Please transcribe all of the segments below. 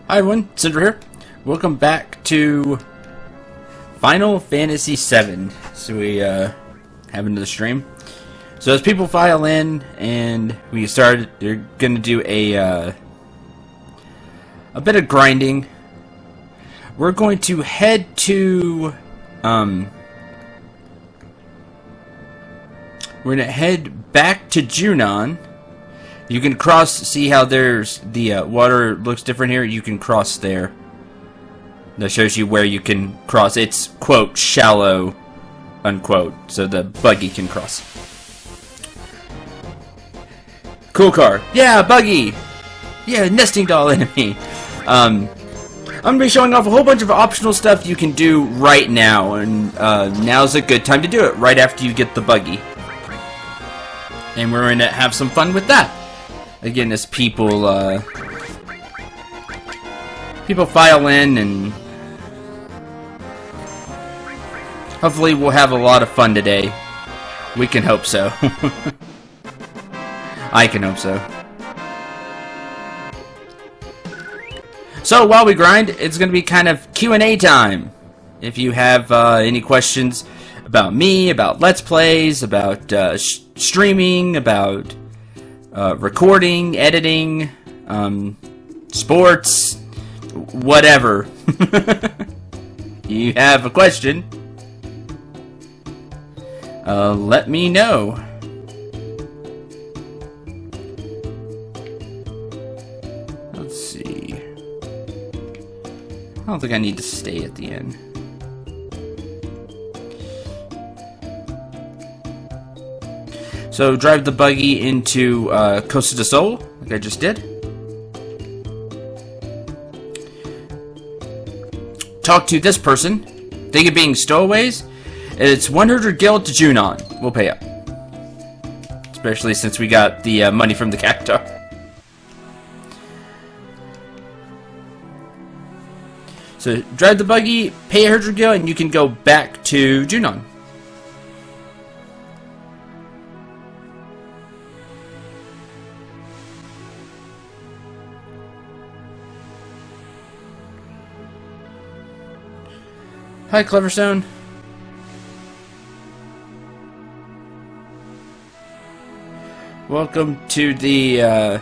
Hi everyone, Cendril here. Welcome back to Final Fantasy VII. So we have another stream. So as people file in and we started, they're gonna do a bit of grinding. We're going to head to we're gonna head back to Junon. You can cross, see how there's the water looks different here? You can cross there. That shows you where you can cross. It's, quote, shallow, unquote, so the buggy can cross. Cool car. Yeah, buggy! Yeah, nesting doll enemy. I'm going to be showing off a whole bunch of optional stuff you can do right now, and now's a good time to do it, right after you get the buggy. And we're going to have some fun with that. Again, as people file in, and hopefully we'll have a lot of fun today. We can hope so. I can hope so. So while we grind, it's going to be kind of Q&A time. If you have any questions about me, about Let's Plays, about streaming, about recording, editing, sports, whatever. You have a question, let me know. Let's see. I don't think I need to stay at the end. So drive the buggy into Costa del Sol, like I just did. Talk to this person. Think of being stowaways. It's 100 gil to Junon. We'll pay up. Especially since we got the money from the cactuar. So drive the buggy, pay 100 gil, and you can go back to Junon. Hi, Cleverstone. Welcome to the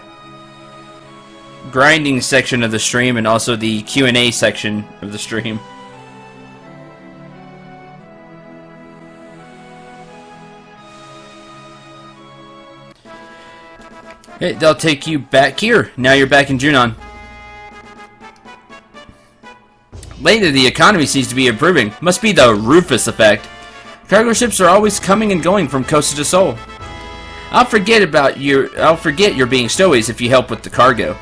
grinding section of the stream, and also the Q&A section of the stream. Hey, they'll take you back here. Now you're back in Junon. Lately, the economy seems to be improving. Must be the Rufus effect. Cargo ships are always coming and going from Costa del Sol. I'll forget you're being stowaways if you help with the cargo.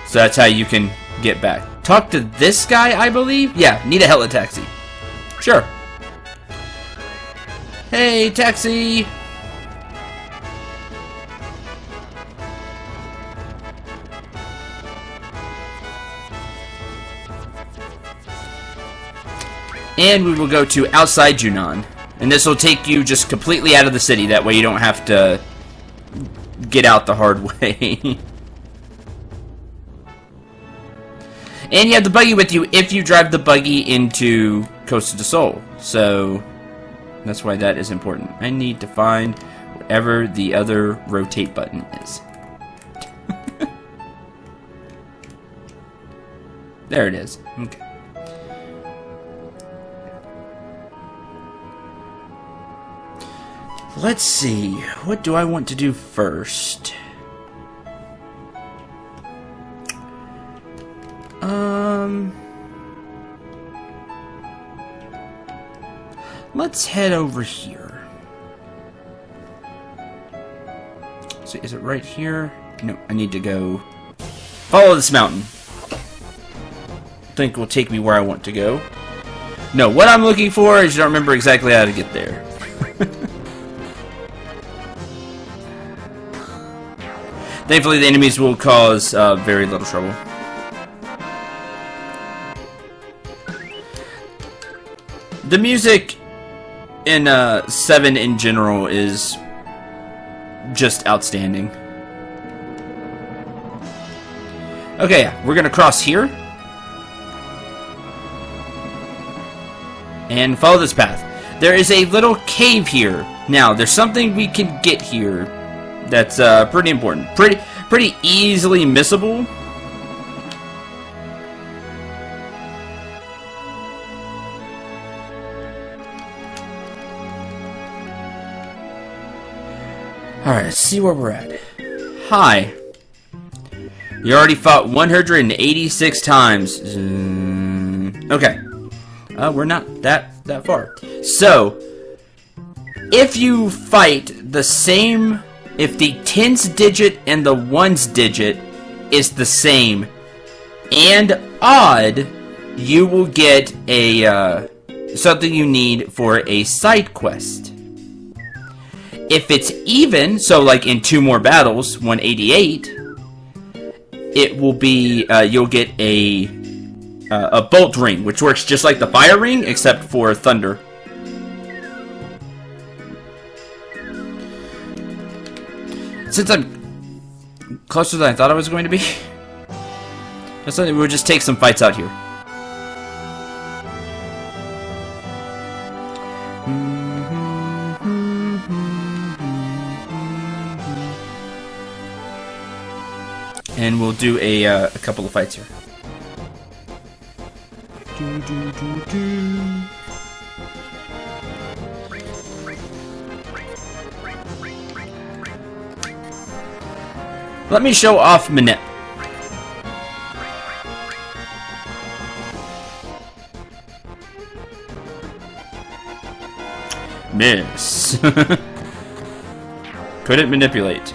So that's how you can get back. Talk to this guy, I believe? Yeah, need a heli taxi. Sure. Hey, taxi! And we will go to outside Junon. And this will take you just completely out of the city. That way you don't have to get out the hard way. And you have the buggy with you if you drive the buggy into Costa del Sol. So that's why that is important. I need to find whatever the other rotate button is. There it is. Okay. Let's see, what do I want to do first? Let's head over here. So is it right here? No, I need to go follow this mountain. I think it will take me where I want to go. No, what I'm looking for is you don't remember exactly how to get there. Thankfully, the enemies will cause very little trouble. The music in 7 in general is just outstanding. Okay, yeah, we're gonna cross here. And follow this path. There is a little cave here. Now, there's something we can get here that's pretty important. Pretty easily missable. Alright, let's see where we're at. Hi. You already fought 186 times. Okay. We're not that far. So, if you fight the same, if the tens digit and the ones digit is the same and odd, you will get a something you need for a side quest. If it's even, so like in 2 more battles, 188, it will be you'll get a bolt ring, which works just like the fire ring, except for thunder. Since I'm closer than I thought I was going to be, we'll just take some fights out here. And we'll do a couple of fights here. Let me show off Manip. Miss. Couldn't manipulate.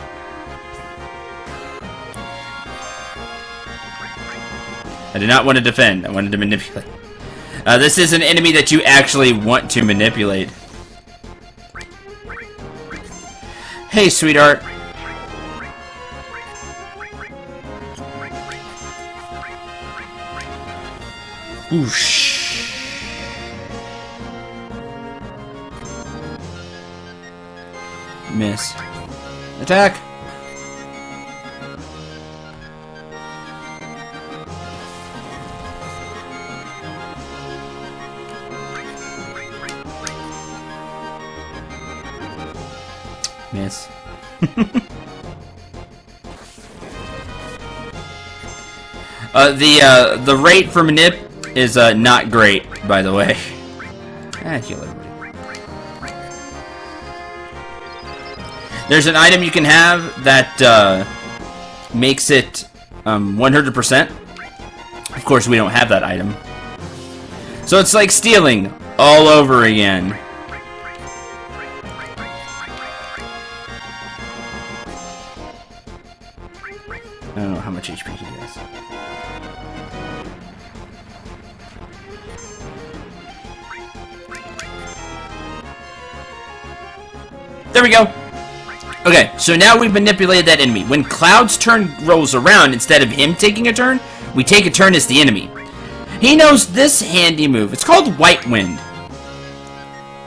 I did not want to defend. I wanted to manipulate. This is an enemy that you actually want to manipulate. Hey, sweetheart. Whoosh. Miss. Attack. Miss. The rate for Manip is not great, by the way. Heal everybody. There's an item you can have that makes it 100%. Of course, we don't have that item. So it's like stealing all over again. I don't know how much HP he has. There we go. Okay, so now we've manipulated that enemy. When Cloud's turn rolls around, instead of him taking a turn, we take a turn as the enemy. He knows this handy move. It's called White Wind.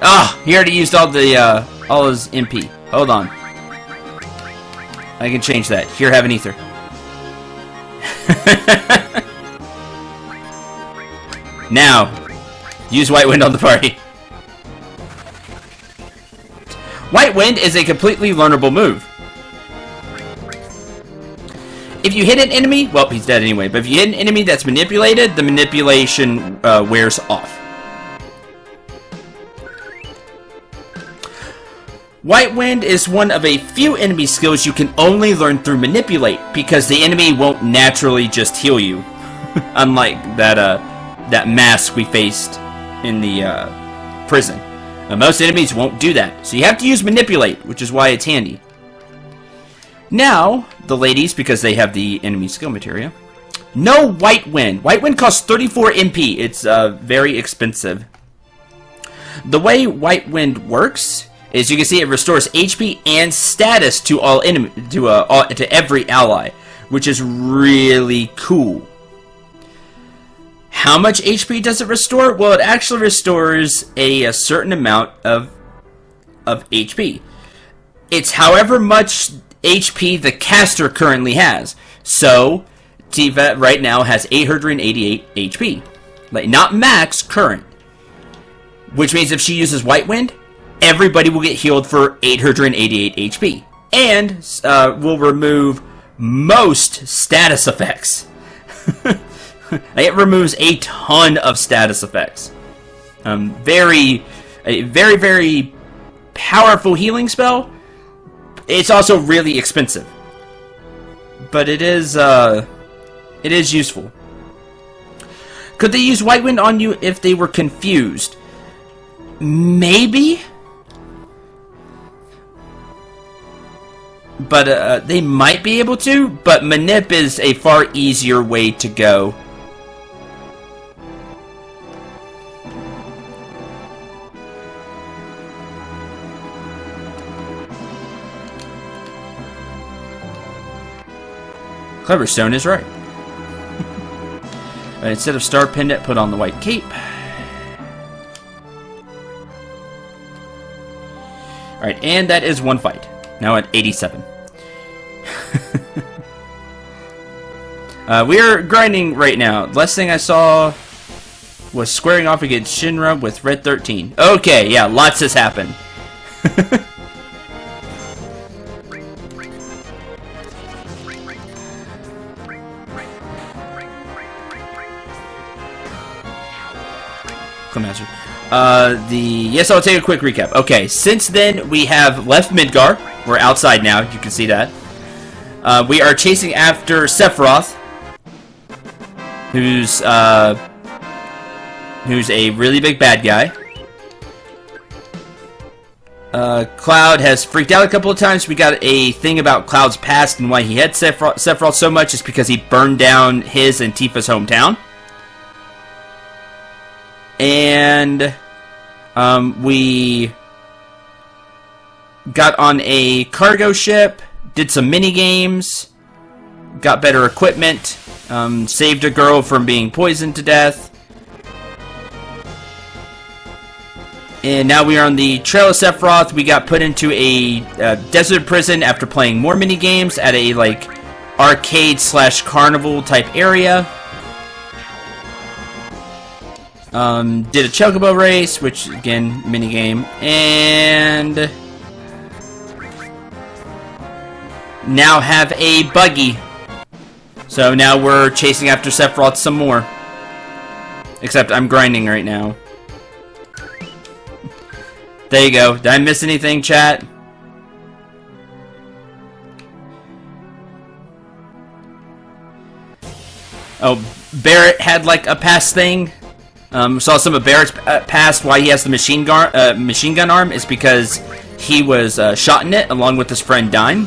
Ah, he already used all his MP. Hold on. I can change that. Here, have an ether. Now, use White Wind on the party. White Wind is a completely learnable move. If you hit an enemy, well, he's dead anyway, but if you hit an enemy that's manipulated, the manipulation wears off. White Wind is one of a few enemy skills you can only learn through Manipulate, because the enemy won't naturally just heal you. Unlike that mask we faced in the prison. Most enemies won't do that, so you have to use Manipulate, which is why it's handy. Now, the ladies, because they have the enemy skill materia, no White Wind. White Wind costs 34 MP. It's very expensive. The way White Wind works is, you can see, it restores HP and status to all enemy to every ally, which is really cool. How much HP does it restore? Well, it actually restores a certain amount of HP. It's however much HP the caster currently has. So, Tifa right now has 888 HP. Like, not max, current. Which means if she uses White Wind, everybody will get healed for 888 HP. And will remove most status effects. It removes a ton of status effects. A very, very powerful healing spell. It's also really expensive. But it is useful. Could they use White Wind on you if they were confused? Maybe. But they might be able to. But Manip is a far easier way to go. Cleverstone is right. Instead of Star Pendant, put on the White Cape. Alright, and that is one fight. Now at 87. We are grinding right now. Last thing I saw was squaring off against Shinra with Red 13. Okay, yeah, lots has happened. Yes, I'll take a quick recap. Okay, since then we have left Midgar. We're outside now. You can see that. We are chasing after Sephiroth, who's a really big bad guy. Cloud has freaked out a couple of times. We got a thing about Cloud's past and why he had Sephiroth so much is because he burned down his and Tifa's hometown. And we got on a cargo ship, did some mini games, got better equipment, saved a girl from being poisoned to death. And now we are on the Trail of Sephiroth. We got put into a desert prison after playing more mini games at a like arcade / carnival type area. Did a chocobo race, which again, minigame, and now have a buggy. So now we're chasing after Sephiroth some more. Except I'm grinding right now. There you go. Did I miss anything, chat? Oh, Barrett had like a past thing. Saw some of Barrett's past. Why he has the machine gun arm is because he was shot in it along with his friend Dine.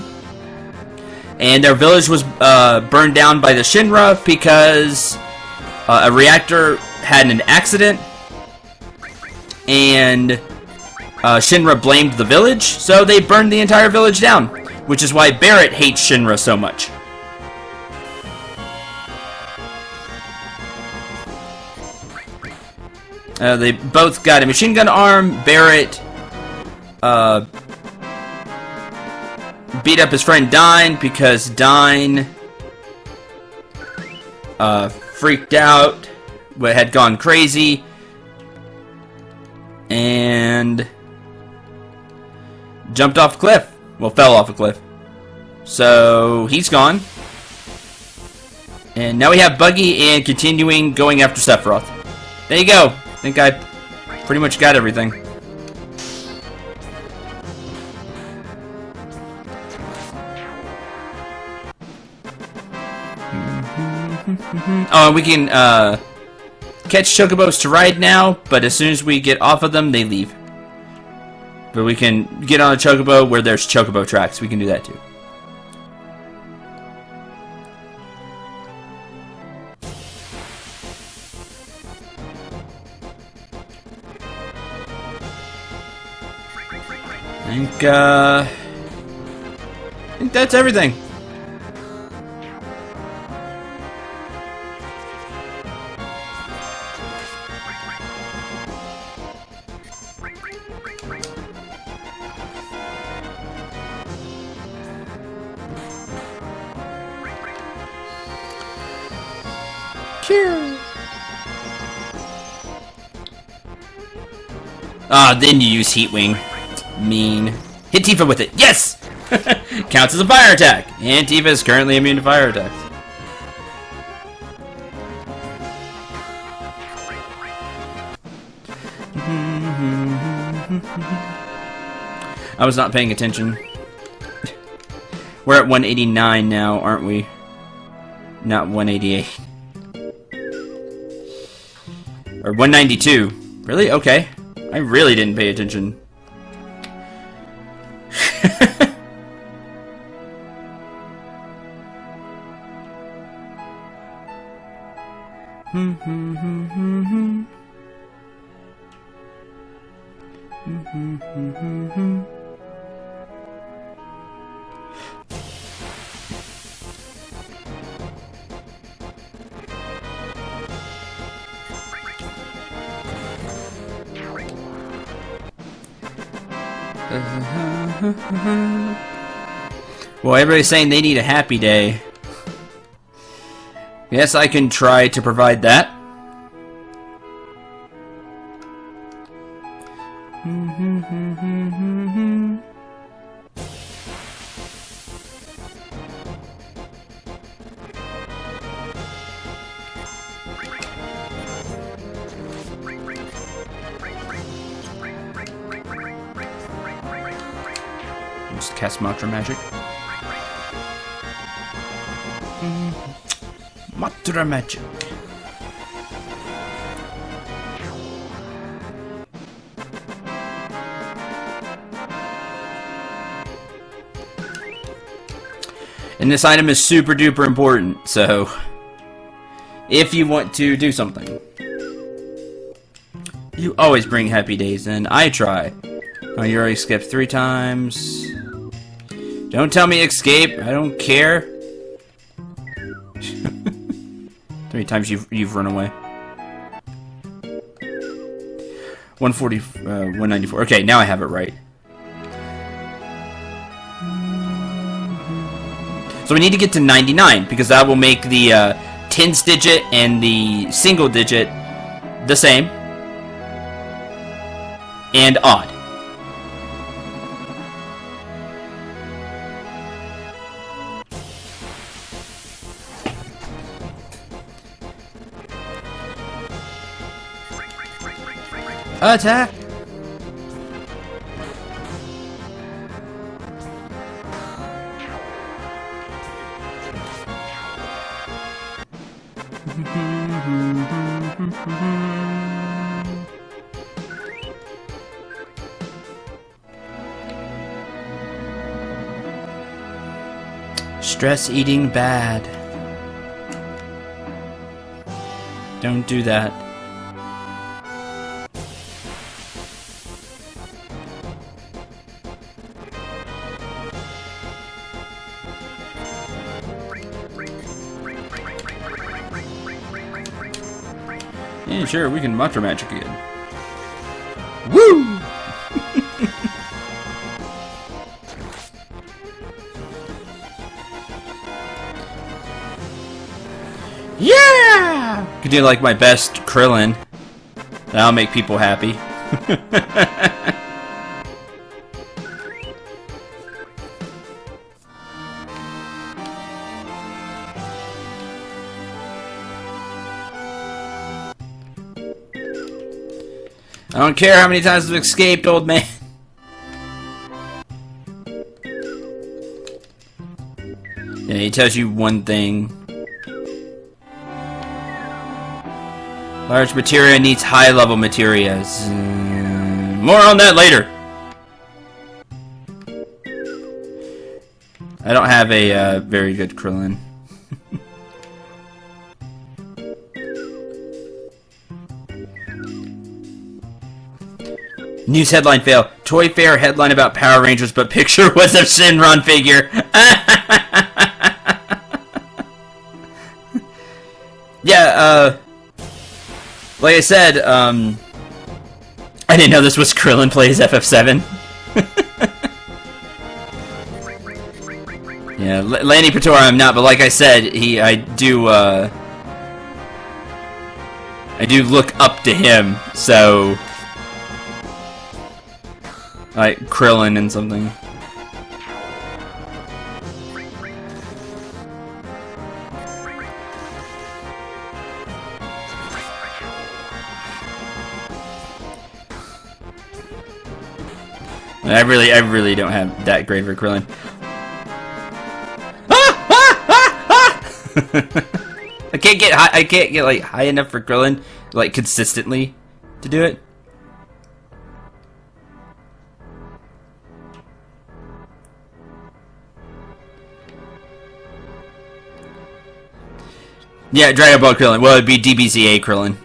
And their village was burned down by the Shinra because a reactor had an accident. And Shinra blamed the village, so they burned the entire village down. Which is why Barrett hates Shinra so much. They both got a machine gun arm. Barrett beat up his friend Dine because Dine freaked out, had gone crazy, and jumped off a cliff. Well, fell off a cliff. So he's gone. And now we have Buggy and continuing going after Sephiroth. There you go. I think I pretty much got everything. Oh, we can catch chocobos to ride now, but as soon as we get off of them, they leave. But we can get on a chocobo where there's chocobo tracks. We can do that too. I think that's everything. Cheers. Ah, then you use Heat Wing. Mean. Hit Tifa with it. Yes! Counts as a fire attack. And Tifa is currently immune to fire attacks. I was not paying attention. We're at 189 now, aren't we? Not 188. Or 192. Really? Okay. I really didn't pay attention. Well, everybody's saying they need a happy day. Yes, I can try to provide that. Just cast Mantra Magic. Mantra Magic. And this item is super duper important, so if you want to do something, you always bring happy days in. I try. Oh, you already skipped 3 times. Don't tell me escape. I don't care. 3 times you've run away. 140, 194. Okay, now I have it right. So we need to get to 99 because that will make the tens digit and the single digit the same and odd. Attack! Stress eating bad. Don't do that. Yeah, sure, we can Mantra Magic again. Woo! Yeah! Could do like my best Krillin. That'll make people happy. I don't care how many times I've escaped, old man. Yeah, he tells you one thing. Large materia needs high-level materia. More on that later. I don't have a very good Krillin. News headline fail. Toy Fair headline about Power Rangers, but picture was a Shenron figure. Yeah, like I said, I didn't know this was Krillin plays FF7. Yeah, Lanny Pretora I'm not, but like I said, I do I do look up to him, so... like Krillin and something. I really don't have that great of a Krillin. I can't get like high enough for Krillin, like consistently, to do it. Yeah, Dragon Ball Krillin. Well, it'd be DBZA Krillin.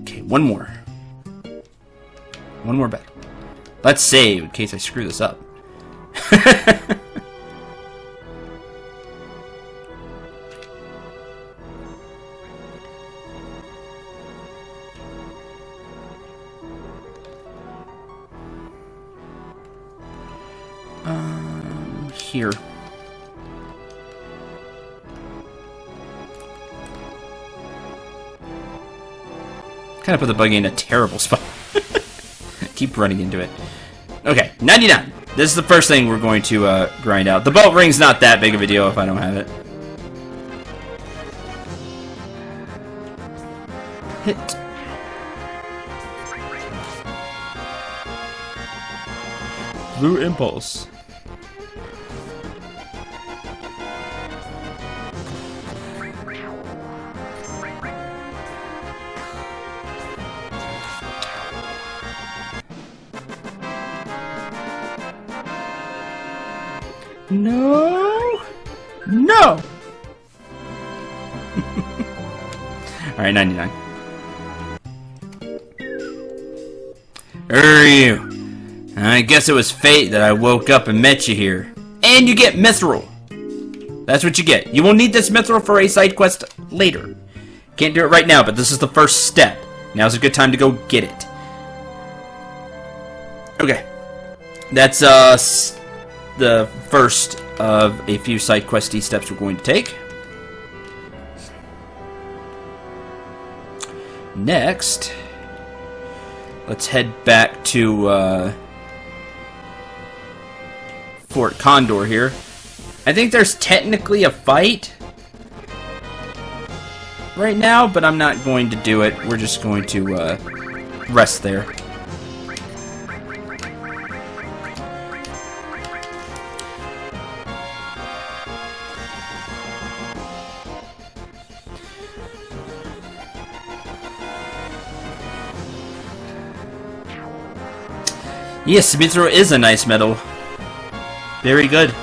Okay, one more. One more bet. Let's save in case I screw this up. Here. Kind of put the buggy in a terrible spot. Keep running into it. Okay, 99. This is the first thing we're going to grind out. The belt ring's not that big of a deal if I don't have it. Hit. Blue Impulse. No! No! Alright, 99. You. I guess it was fate that I woke up and met you here. And you get Mithril. That's what you get. You will need this Mithril for a side quest later. Can't do it right now, but this is the first step. Now's a good time to go get it. Okay. That's the first of a few side questy steps we're going to take. Next, let's head back to Fort Condor here. I think there's technically a fight right now, but I'm not going to do it. We're just going to rest there. Yes, Mithril is a nice metal. Very good.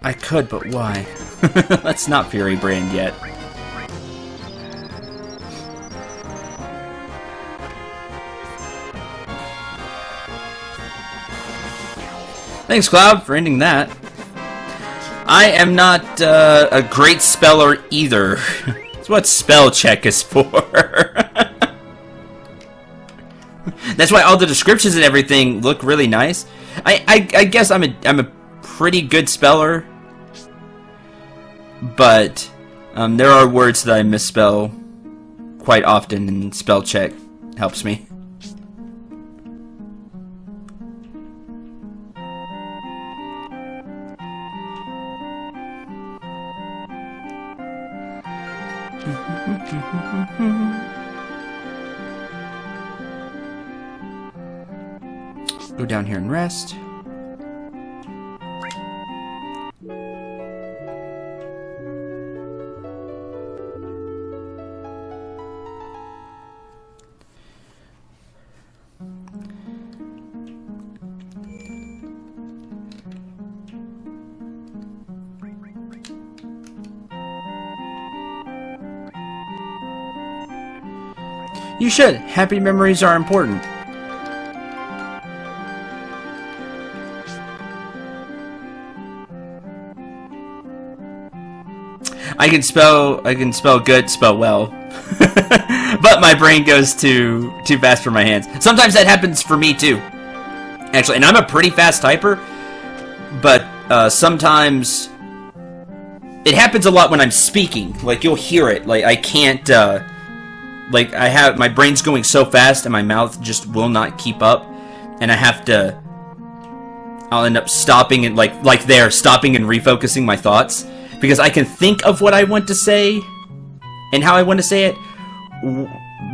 I could, but why? Let's not Fury Brand yet. Thanks, Cloud, for ending that. I am not a great speller either. That's what spell check is for. That's why all the descriptions and everything look really nice. I guess I'm a pretty good speller, but there are words that I misspell quite often, and spell check helps me. Go down here and rest. You should. Happy memories are important. I can spell good, spell well. But my brain goes too fast for my hands. Sometimes that happens for me too. Actually, and I'm a pretty fast typer, but sometimes it happens a lot when I'm speaking. Like, you'll hear it. Like, I can't like, my brain's going so fast and my mouth just will not keep up, and I'll end up stopping and stopping and refocusing my thoughts, because I can think of what I want to say and how I want to say it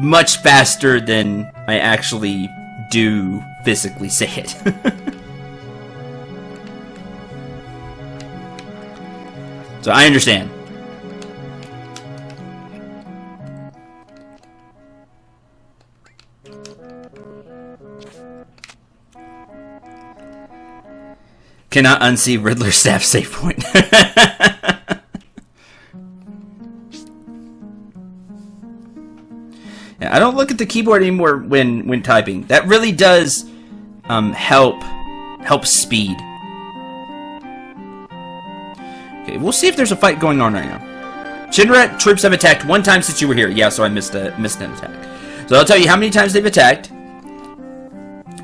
much faster than I actually do physically say it. So I understand. Cannot unsee Riddler's staff save point. Yeah, I don't look at the keyboard anymore when typing. That really does help speed. Okay, we'll see if there's a fight going on right now. Cendril troops have attacked 1 time since you were here. Yeah, so I missed an attack. So I'll tell you how many times they've attacked,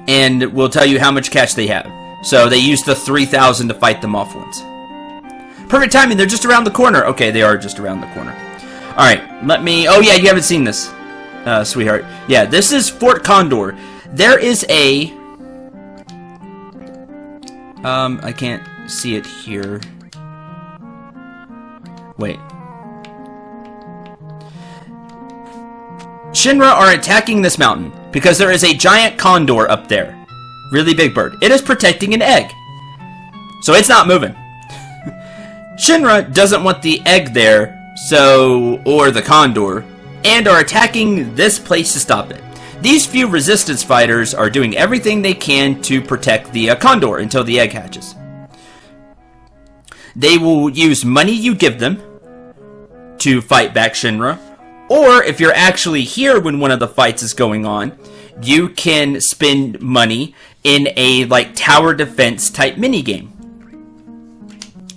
and we'll tell you how much cash they have. So they used the 3,000 to fight them off once. Perfect timing, they're just around the corner. Okay, they are just around the corner. Alright, let me... Oh yeah, you haven't seen this, sweetheart. Yeah, this is Fort Condor. There is a... I can't see it here. Wait. Shinra are attacking this mountain because there is a giant condor up there. Really big bird. It is protecting an egg. So it's not moving. Shinra doesn't want the egg there, or the condor, and are attacking this place to stop it. These few resistance fighters are doing everything they can to protect the condor until the egg hatches. They will use money you give them to fight back Shinra, or if you're actually here when one of the fights is going on, you can spend money in a tower defense type minigame,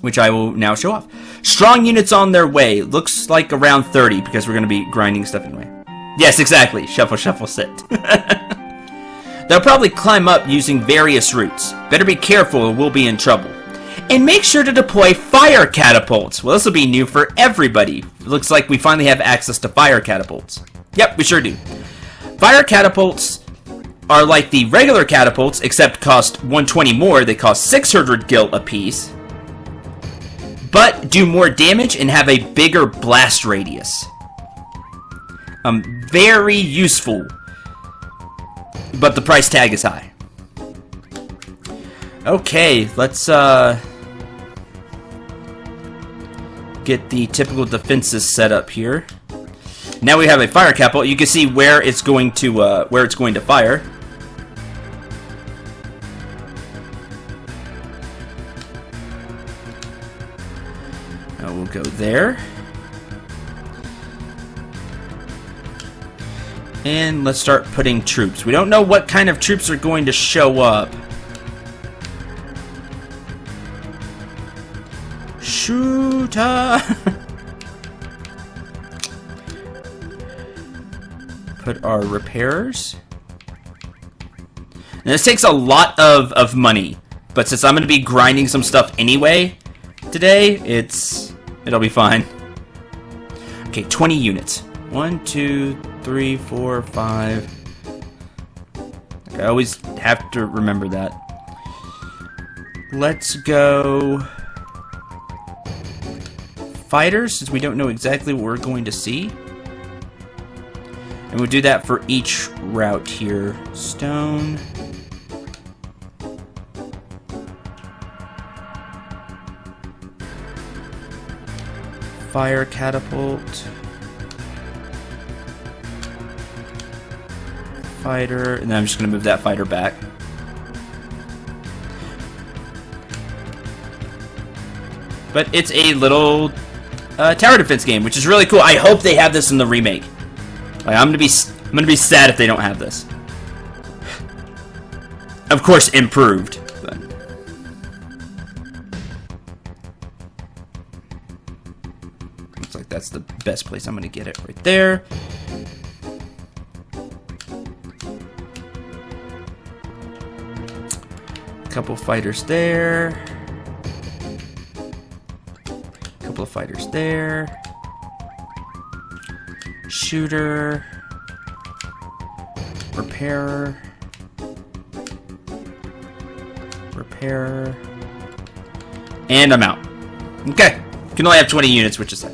which I will now show off. Strong units on their way. Looks like around 30 because we're going to be grinding stuff anyway. Yes, exactly. Shuffle, shuffle, sit. They'll probably climb up using various routes. Better be careful or we'll be in trouble. And make sure to deploy fire catapults. Well, this will be new for everybody. Looks like we finally have access to fire catapults. Yep, we sure do. Fire catapults are like the regular catapults, except cost 120 more. They cost 600 gil apiece, but do more damage and have a bigger blast radius. Very useful, but the price tag is high. Okay, let's get the typical defenses set up here. Now we have a fire catapult. You can see where it's going to fire. Now we'll go there. And let's start putting troops. We don't know what kind of troops are going to show up. Shooter! Put our repairers. And this takes a lot of money, but since I'm going to be grinding some stuff anyway today, it'll be fine. Okay, 20 units. 1, 2, 3, 4, 5. Okay, I always have to remember that. Let's go fighters, since we don't know exactly what we're going to see. And we'll do that for each route here. Stone. Fire catapult. Fighter. And then I'm just going to move that fighter back. But it's a little tower defense game, which is really cool. I hope they have this in the remake. Like, I'm gonna be sad if they don't have this. Of course, improved. But. Looks like that's the best place I'm gonna get it right there. Couple fighters there. Couple of fighters there. Shooter. Repairer. Repairer. And I'm out. Okay. Can only have 20 units, which is that.